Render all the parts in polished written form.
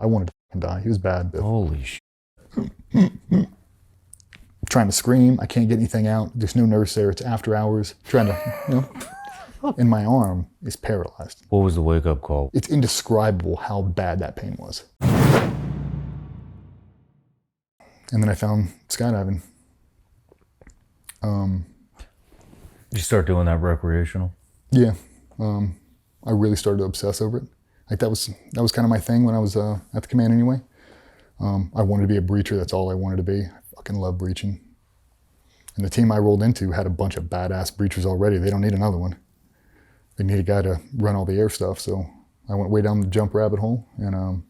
I wanted to fucking die. He was bad, but Holy shit. trying to scream. I can't get anything out. There's no nurse there. It's after hours. Trying to, and my arm is paralyzed. What was the wake-up call? It's indescribable how bad that pain was. And then I found skydiving. You start doing that recreational? Yeah. I really started to obsess over it. Like that was kind of my thing when I was at the command anyway. I wanted to be a breacher. That's all I wanted to be. I fucking love breaching. And the team I rolled into had a bunch of badass breachers already. They don't need another one. They need a guy to run all the air stuff. So I went way down the jump rabbit hole. And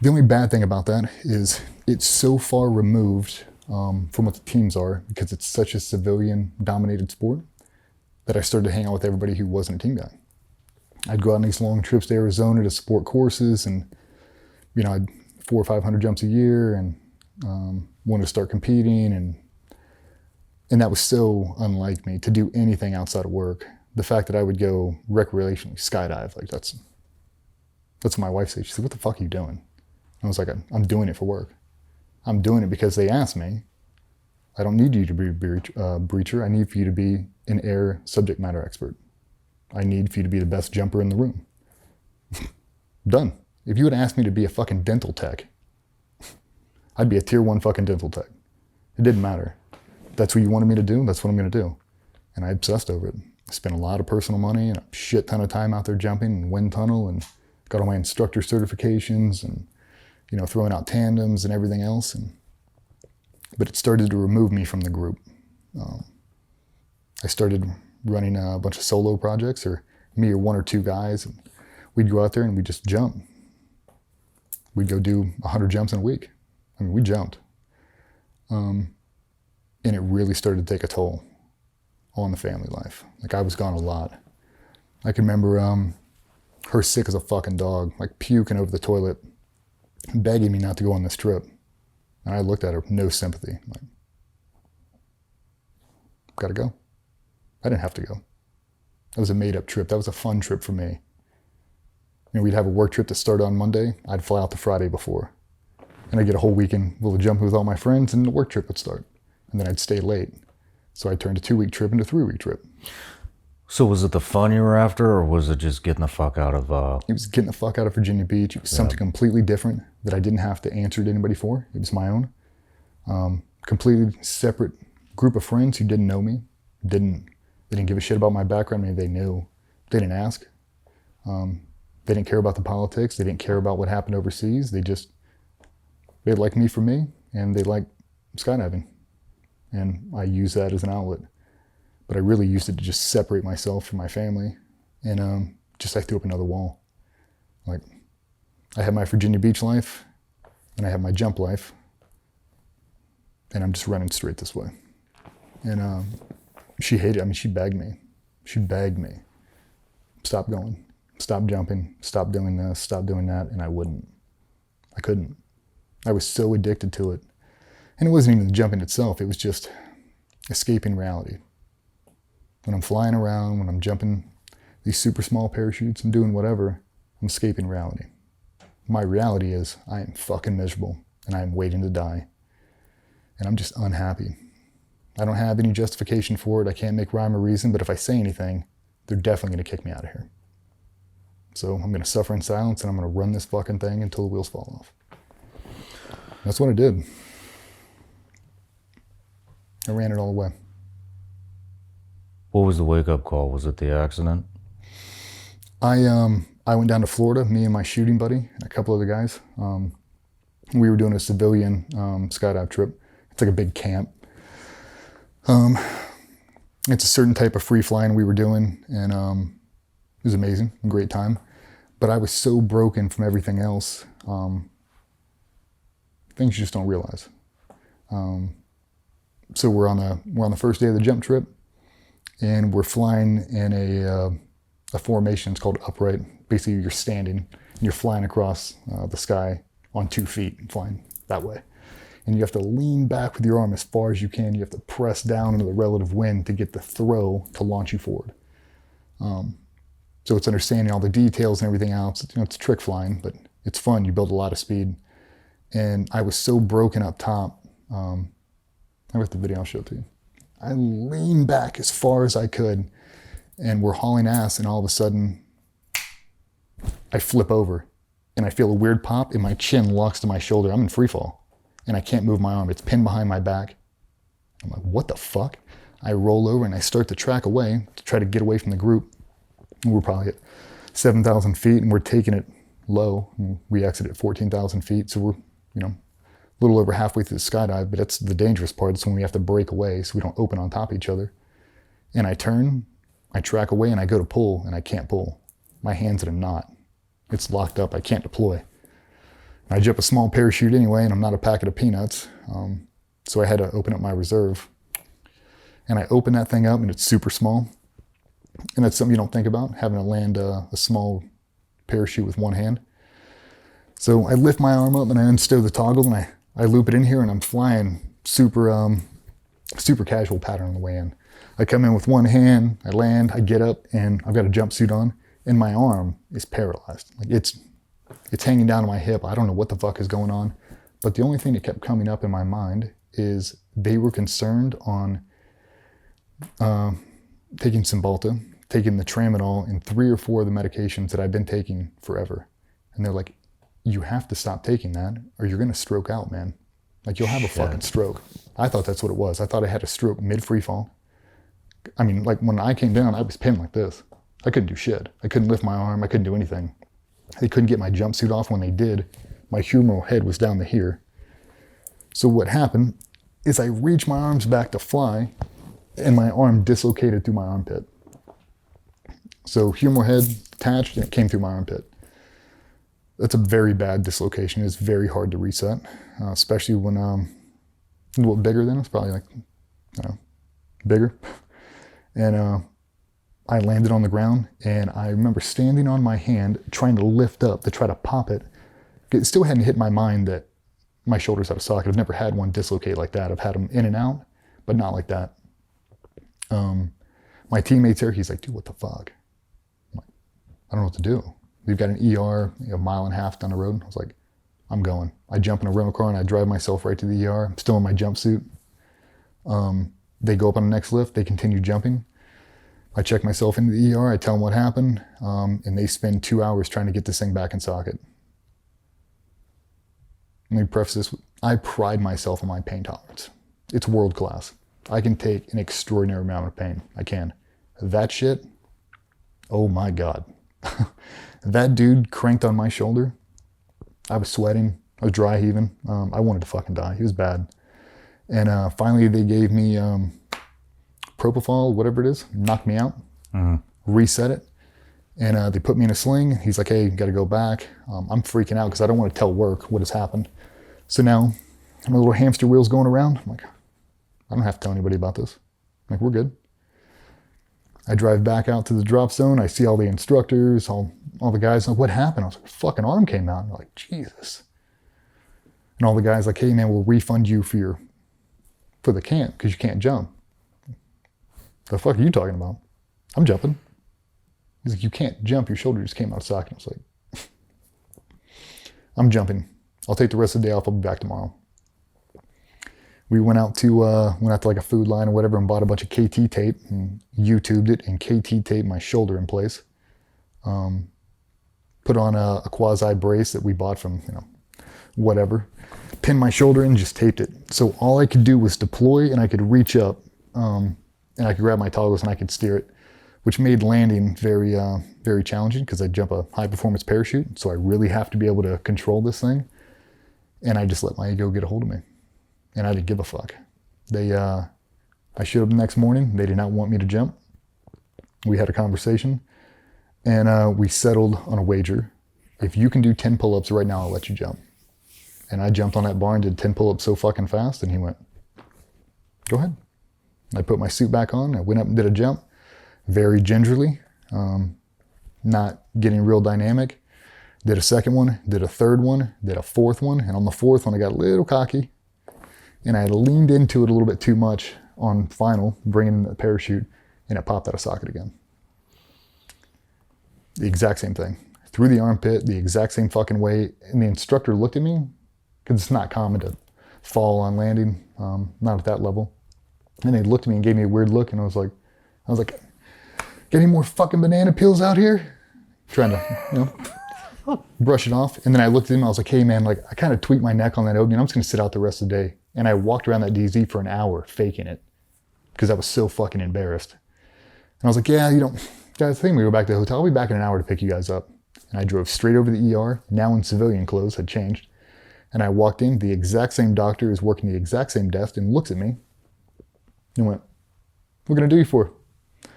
the only bad thing about that is it's so far removed from what the teams are, because it's such a civilian-dominated sport, that I started to hang out with everybody who wasn't a team guy. I'd go out on these long trips to Arizona to support courses, and I'd 400 or 500 jumps a year, and wanted to start competing, and that was so unlike me to do anything outside of work. The fact that I would go recreationally skydive, like that's what my wife said. She said, "What the fuck are you doing?" And I was like, "I'm doing it for work. I'm doing it because they asked me. I don't need you to be a breacher. I need for you to be an air subject matter expert. I need for you to be the best jumper in the room." Done. If you would ask me to be a fucking dental tech, I'd be a tier 1 fucking dental tech. It didn't matter. If that's what you wanted me to do, that's what I'm going to do. And I obsessed over it. I spent a lot of personal money and a shit ton of time out there jumping in wind tunnel, and got all my instructor certifications, and throwing out tandems and everything else. But it started to remove me from the group. I started running a bunch of solo projects, or me or 1 or 2 guys, and we'd go out there and we'd just jump. We'd go do 100 jumps in a week. I mean, we jumped. And it really started to take a toll on the family life. Like, I was gone a lot. I can remember her sick as a fucking dog, like puking over the toilet, begging me not to go on this trip. And I looked at her, no sympathy. Like, gotta go. I didn't have to go. That was a made-up trip. That was a fun trip for me. We'd have a work trip that started on Monday. I'd fly out the Friday before. And I'd get a whole weekend full of jumping with all my friends, and the work trip would start. And then I'd stay late. So I turned a 2-week trip into a 3-week trip. So was it the fun you were after, or was it just getting the fuck out of... It was getting the fuck out of Virginia Beach. It was something completely different that I didn't have to answer to anybody for. It was my own. Completely separate group of friends who didn't know me. They didn't give a shit about my background. I mean, they knew. They didn't ask. They didn't care about the politics. They didn't care about what happened overseas. They liked me for me, and they liked skydiving. And I used that as an outlet. But I really used it to just separate myself from my family. And I threw up another wall. Like, I had my Virginia Beach life, and I had my jump life. And I'm just running straight this way. And she hated it. I mean, she begged me. She begged me. Stop going. Stop jumping. Stop doing this. Stop doing that. And I wouldn't. I couldn't. I was so addicted to it. And it wasn't even the jumping itself. It was just escaping reality. When I'm flying around, when I'm jumping these super small parachutes and doing whatever, I'm escaping reality. My reality is I am fucking miserable, and I am waiting to die. And I'm just unhappy. I don't have any justification for it. I can't make rhyme or reason, but if I say anything, they're definitely going to kick me out of here. So I'm going to suffer in silence, and I'm going to run this fucking thing until the wheels fall off. That's what I did. I ran it all the way. What was the wake-up call? Was it the accident? I went down to Florida, me and my shooting buddy, and a couple other guys. We were doing a civilian skydive trip. It's like a big camp. It's a certain type of free flying we were doing, and it was amazing, a great time. But I was so broken from everything else, things you just don't realize. So we're on the first day of the jump trip, and we're flying in a formation. It's called upright. Basically, you're standing and you're flying across the sky on 2 feet and flying that way. And you have to lean back with your arm as far as you can. You have to press down into the relative wind to get the throw to launch you forward. So it's understanding all the details and everything else. It's trick flying, but It's fun. You build a lot of speed. And I was so broken up top. I got the video, I'll show it to you. I leaned back as far as I could and we're hauling ass, and all of a sudden I flip over and I feel a weird pop and my chin locks to my shoulder. I'm in free fall and I can't move my arm. It's pinned behind my back. I'm like, what the fuck? I roll over and I start to track away to try to get away from the group. We're probably at 7,000 feet and we're taking it low. We exit at 14,000 feet. So we're, a little over halfway through the skydive, but that's the dangerous part. It's when we have to break away so we don't open on top of each other. And I turn, I track away and I go to pull and I can't pull. My hand's in a knot. It's locked up. I can't deploy. I jump a small parachute anyway, and I'm not a packet of peanuts. So I had to open up my reserve. And I open that thing up and it's super small. And that's something you don't think about, having to land a small parachute with one hand. So I lift my arm up and I unstow the toggle and I loop it in here and I'm flying super casual pattern on the way in. I come in with one hand, I land, I get up, and I've got a jumpsuit on, and my arm is paralyzed. Like it's hanging down to my hip. I don't know what the fuck is going on. But the only thing that kept coming up in my mind is they were concerned on taking Cymbalta, taking the tramadol, and 3 or 4 of the medications that I've been taking forever. And they're like, you have to stop taking that or you're going to stroke out, man. Like you'll have a fucking stroke. I thought that's what it was. I thought I had a stroke mid-free fall. I mean, like when I came down, I was pinned like this. I couldn't do shit. I couldn't lift my arm. I couldn't do anything. They couldn't get my jumpsuit off. When they did, my humeral head was down to here. So what happened is I reached my arms back to fly and my arm dislocated through my armpit. So humeral head attached and it came through my armpit. That's a very bad dislocation. It's very hard to reset, especially when a little bigger than it's probably like, bigger. And I landed on the ground and I remember standing on my hand trying to lift up to try to pop it. It still hadn't hit my mind that my shoulder's out of socket. I've never had one dislocate like that. I've had them in and out, but not like that. My teammate's there. He's like, dude, what the fuck? I'm like, I don't know what to do. We've got an ER a mile and a half down the road. I was like, I'm going. I jump in a rental car and I drive myself right to the ER. I'm still in my jumpsuit. They go up on the next lift. They continue jumping. I check myself into the ER. I tell them what happened. And they spend 2 hours trying to get this thing back in socket. Let me preface this. I pride myself on my pain tolerance. It's world class. I can take an extraordinary amount of pain. I can. That shit, oh my God. That dude cranked on my shoulder. I was sweating. I was dry heaving. I wanted to fucking die. He was bad. And finally they gave me propofol, whatever it is, knocked me out, reset it. And they put me in a sling. He's like, hey, you got to go back. I'm freaking out because I don't want to tell work what has happened. So now my little hamster wheel's going around. I'm like, I don't have to tell anybody about this. I'm like, we're good. I drive back out to the drop zone. I see all the instructors, all the guys. I'm like, what happened? I was like, fucking arm came out. And they're like, Jesus. And all the guys like, hey man, we'll refund you for the camp because you can't jump. The fuck are you talking about? I'm jumping. He's like, you can't jump. Your shoulder just came out of socket. I was like, I'm jumping. I'll take the rest of the day off. I'll be back tomorrow. We went out to like a food line or whatever and bought a bunch of KT tape and YouTubed it and KT taped my shoulder in place. Put on a quasi brace that we bought from, whatever. Pinned my shoulder in and just taped it. So all I could do was deploy and I could reach up and I could grab my toggles and I could steer it, which made landing very, very challenging because I jump a high performance parachute. So I really have to be able to control this thing. And I just let my ego get a hold of me. And I didn't give a fuck. I showed up the next morning. They did not want me to jump. We had a conversation and we settled on a wager. If you can do 10 pull-ups right now, I'll let you jump. And I jumped on that bar and did 10 pull-ups so fucking fast. And he went, go ahead. I put my suit back on. I went up and did a jump very gingerly, not getting real dynamic. Did a second one, did a third one, did a fourth one. And on the fourth one, I got a little cocky. And I leaned into it a little bit too much on final, bringing in the parachute, and it popped out of socket again. The exact same thing. through the armpit, the exact same fucking way. And the instructor looked at me, because it's not common to fall on landing, not at that level. And they looked at me and gave me a weird look, and I was like, get any more fucking banana peels out here? Trying to, brush it off. And then I looked at him, I was like, hey man, like I kind of tweaked my neck on that opening. I'm just gonna sit out the rest of the day. And I walked around that DZ for an hour faking it because I was so fucking embarrassed. And I was like, yeah, guys, I think we go back to the hotel. I'll be back in an hour to pick you guys up. And I drove straight over to the ER, now in civilian clothes, had changed. And I walked in, the exact same doctor is working the exact same desk and looks at me and went, what are we gonna do you for? I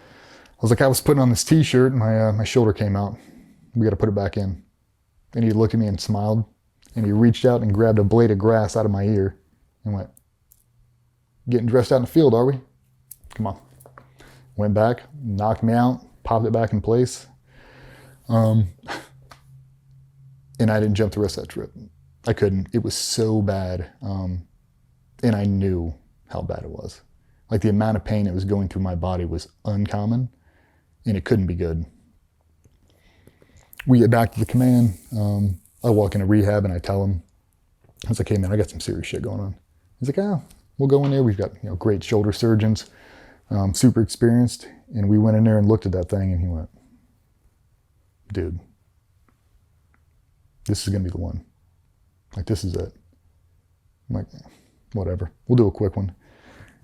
was like, I was putting on this t-shirt and my shoulder came out. We gotta put it back in. And he looked at me and smiled, and he reached out and grabbed a blade of grass out of my ear and went, getting dressed out in the field, are we? Come on. Went back, knocked me out, popped it back in place. And I didn't jump the rest of that trip. I couldn't. It was so bad. And I knew how bad it was. Like the amount of pain that was going through my body was uncommon, and it couldn't be good. We get back to the command. I walk into rehab and I tell him, I was like, hey man, I got some serious shit going on. He's like, oh, we'll go in there. We've got great shoulder surgeons, super experienced. And we went in there and looked at that thing, and he went, dude, this is gonna be the one. Like, this is it. I'm like, whatever. We'll do a quick one.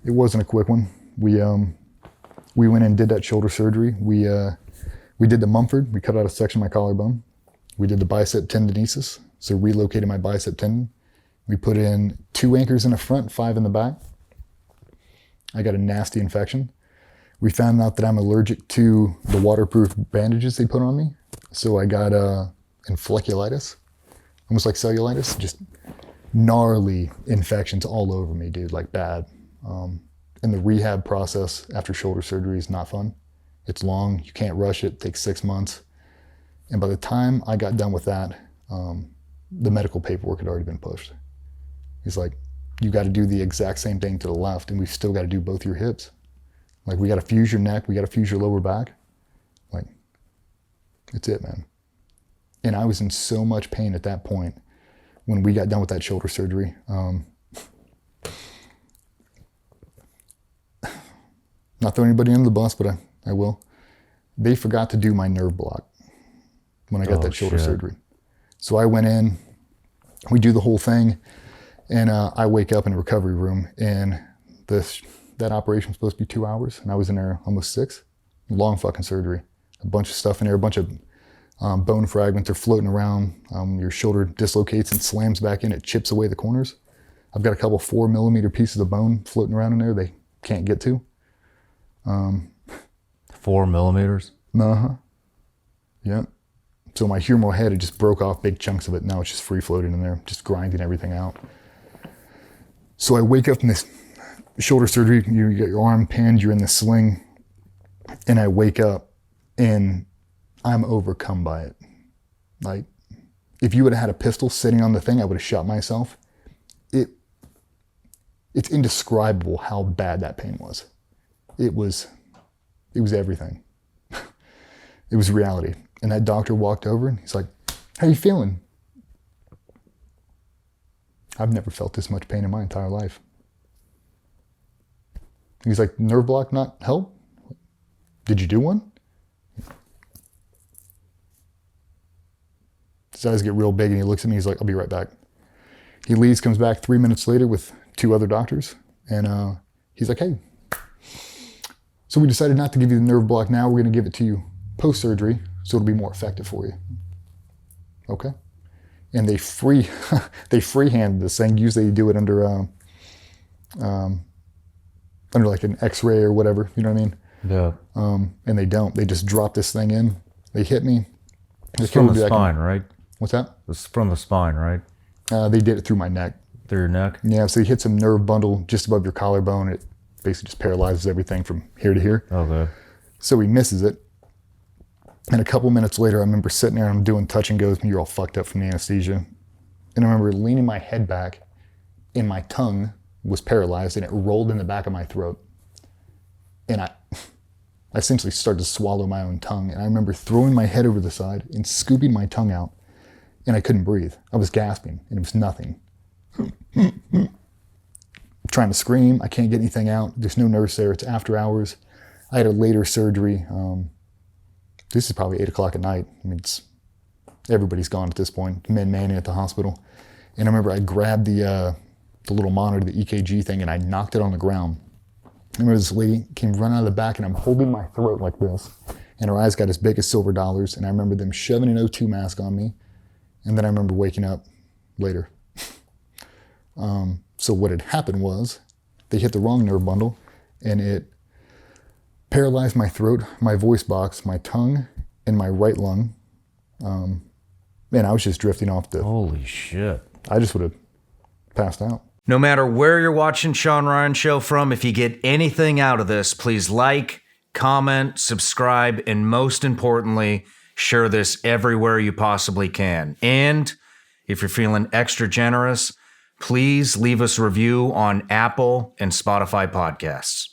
It wasn't a quick one. We went in and did that shoulder surgery. We did the Mumford. We cut out a section of my collarbone. We did the bicep tendinosis, so relocated my bicep tendon. We put in 2 anchors in the front, 5 in the back. I got a nasty infection. We found out that I'm allergic to the waterproof bandages they put on me. So I got folliculitis, almost like cellulitis, just gnarly infections all over me, dude, like bad. And the rehab process after shoulder surgery is not fun. It's long, you can't rush it, takes 6 months. And by the time I got done with that, the medical paperwork had already been pushed. He's like, you got to do the exact same thing to the left, and we've still got to do both your hips. Like, we got to fuse your neck, we got to fuse your lower back. Like, it's it, man. And I was in so much pain at that point when we got done with that shoulder surgery. Not throwing anybody under the bus, but I will. They forgot to do my nerve block when I got that shoulder surgery. So I went in, we do the whole thing, and I wake up in a recovery room, and that operation was supposed to be 2 hours, and I was in there almost 6. Long fucking surgery. A bunch of stuff in there, a bunch of bone fragments are floating around. Your shoulder dislocates and slams back in, it chips away the corners. I've got a couple 4mm pieces of bone floating around in there they can't get to. 4 millimeters? Uh-huh. Yeah. So my humeral head, it just broke off big chunks of it. Now it's just free floating in there, just grinding everything out. So I wake up in this shoulder surgery, you get your arm pinned, you're in the sling, and I wake up and I'm overcome by it. Like, if you would have had a pistol sitting on the thing, I would have shot myself. It's indescribable how bad that pain was. It was everything. It was reality. And that doctor walked over and he's like, how you feeling? I've never felt this much pain in my entire life. He's like, nerve block not help? Did you do one? His eyes get real big and he looks at me, he's like, I'll be right back. He leaves, comes back 3 minutes later with 2 other doctors. And he's like, hey, so we decided not to give you the nerve block now. We're gonna give it to you post-surgery, so it'll be more effective for you. Okay. And they freehand this thing. Usually you do it under like an X-ray or whatever, you know what I mean? Yeah. And they don't. They just drop this thing in. They hit me. It's from the spine, right? What's that? It's from the spine, right? They did it through my neck. Through your neck? Yeah, so he hits some nerve bundle just above your collarbone. It basically just paralyzes everything from here to here. Okay. So he misses it. And a couple minutes later, I remember sitting there and I'm doing touch and goes, and you're all fucked up from the anesthesia. And I remember leaning my head back and my tongue was paralyzed and it rolled in the back of my throat. And I essentially started to swallow my own tongue. And I remember throwing my head over the side and scooping my tongue out, and I couldn't breathe. I was gasping, and it was nothing. Trying to scream, I can't get anything out. There's no nurse there. It's after hours. I had a later surgery. This is probably 8 o'clock at night. I mean, everybody's gone at this point. Men manning at the hospital. And I remember I grabbed the little monitor, the EKG thing, and I knocked it on the ground. I remember this lady came running out of the back, and I'm holding my throat like this, and her eyes got as big as silver dollars, and I remember them shoving an O2 mask on me, and then I remember waking up later. So what had happened was they hit the wrong nerve bundle, and it paralyzed my throat, my voice box, my tongue, and my right lung. Man, I was just drifting off the... Holy shit. I just would have passed out. No matter where you're watching Shawn Ryan Show from, if you get anything out of this, please like, comment, subscribe, and most importantly, share this everywhere you possibly can. And if you're feeling extra generous, please leave us a review on Apple and Spotify podcasts.